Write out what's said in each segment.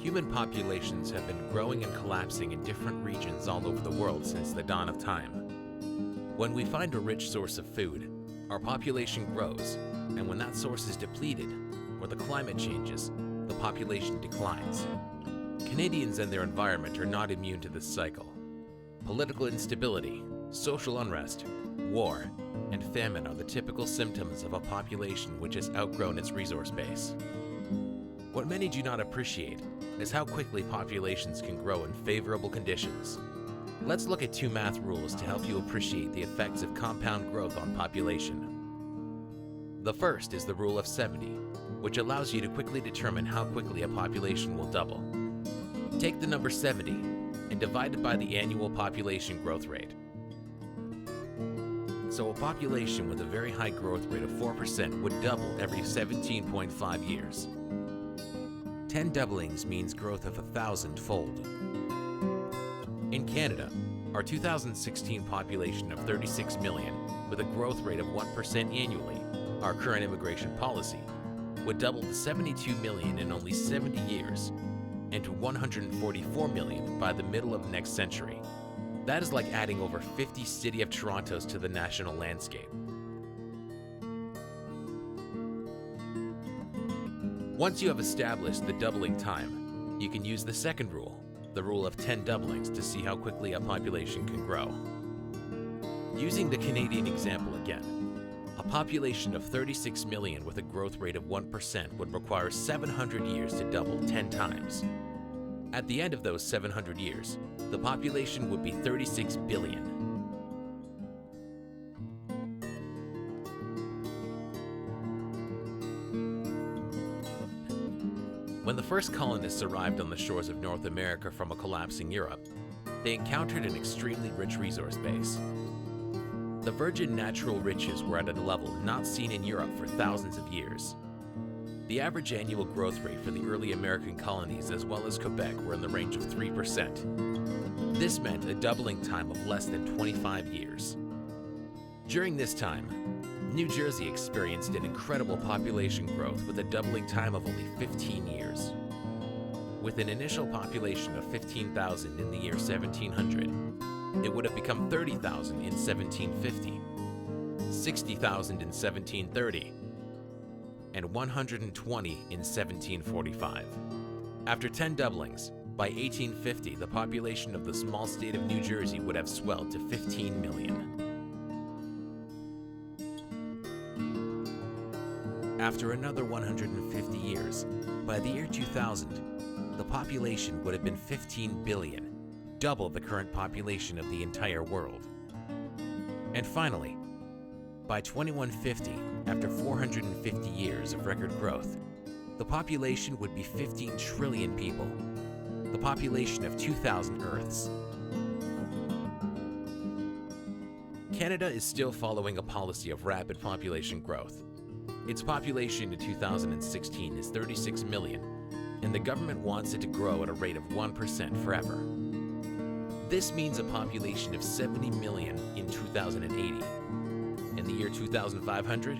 Human populations have been growing and collapsing in different regions all over the world since the dawn of time. When we find a rich source of food, our population grows, and when that source is depleted, or the climate changes, the population declines. Canadians and their environment are not immune to this cycle. Political instability, social unrest, war, and famine are the typical symptoms of a population which has outgrown its resource base. What many do not appreciate is how quickly populations can grow in favorable conditions. Let's look at two math rules to help you appreciate the effects of compound growth on population. The first is the rule of 70, which allows you to quickly determine how quickly a population will double. Take the number 70 and divide it by the annual population growth rate. So a population with a very high growth rate of 4% would double every 17.5 years. 10 doublings means growth of 1,000-fold. In Canada, our 2016 population of 36 million, with a growth rate of 1% annually, our current immigration policy, would double to 72 million in only 70 years, and to 144 million by the middle of next century. That is like adding over 50 City of Torontos to the national landscape. Once you have established the doubling time, you can use the second rule, the rule of 10 doublings, to see how quickly a population can grow. Using the Canadian example again, a population of 36 million with a growth rate of 1% would require 700 years to double 10 times. At the end of those 700 years, the population would be 36 billion. When the first colonists arrived on the shores of North America from a collapsing Europe, they encountered an extremely rich resource base. The virgin natural riches were at a level not seen in Europe for thousands of years. The average annual growth rate for the early American colonies as well as Quebec were in the range of 3%. This meant a doubling time of less than 25 years. During this time, New Jersey experienced an incredible population growth with a doubling time of only 15 years. With an initial population of 15,000 in the year 1700, it would have become 30,000 in 1750, 60,000 in 1730, and 120 in 1745. After 10 doublings, by 1850, the population of the small state of New Jersey would have swelled to 15 million. After another 150 years, by the year 2000, the population would have been 15 billion, double the current population of the entire world. And finally, by 2150, after 450 years of record growth, the population would be 15 trillion people, the population of 2,000 Earths. Canada is still following a policy of rapid population growth. Its population in 2016 is 36 million, and the government wants it to grow at a rate of 1% forever. This means a population of 70 million in 2080. In the year 2500,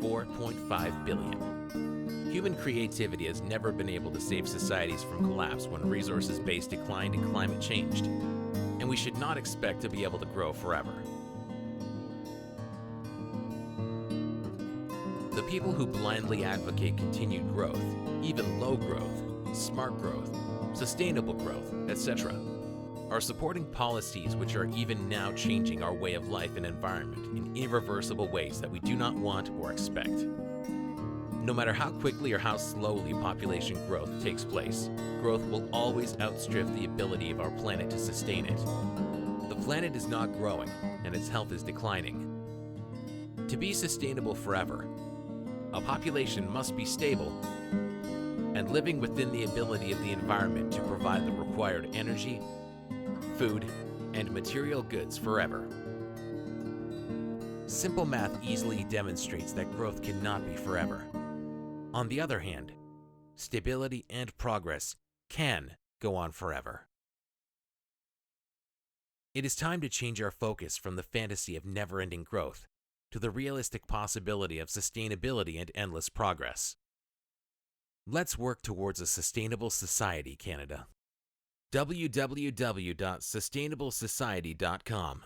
4.5 billion. Human creativity has never been able to save societies from collapse when resources base declined and climate changed, and we should not expect to be able to grow forever. The people who blindly advocate continued growth, even low growth, smart growth, sustainable growth, etc., are supporting policies which are even now changing our way of life and environment in irreversible ways that we do not want or expect. No matter how quickly or how slowly population growth takes place, growth will always outstrip the ability of our planet to sustain it. The planet is not growing, and its health is declining. To be sustainable forever, a population must be stable and living within the ability of the environment to provide the required energy, food, and material goods forever. Simple math easily demonstrates that growth cannot be forever. On the other hand, stability and progress can go on forever. It is time to change our focus from the fantasy of never-ending growth to the realistic possibility of sustainability and endless progress. Let's work towards a sustainable society, Canada. www.sustainablesociety.com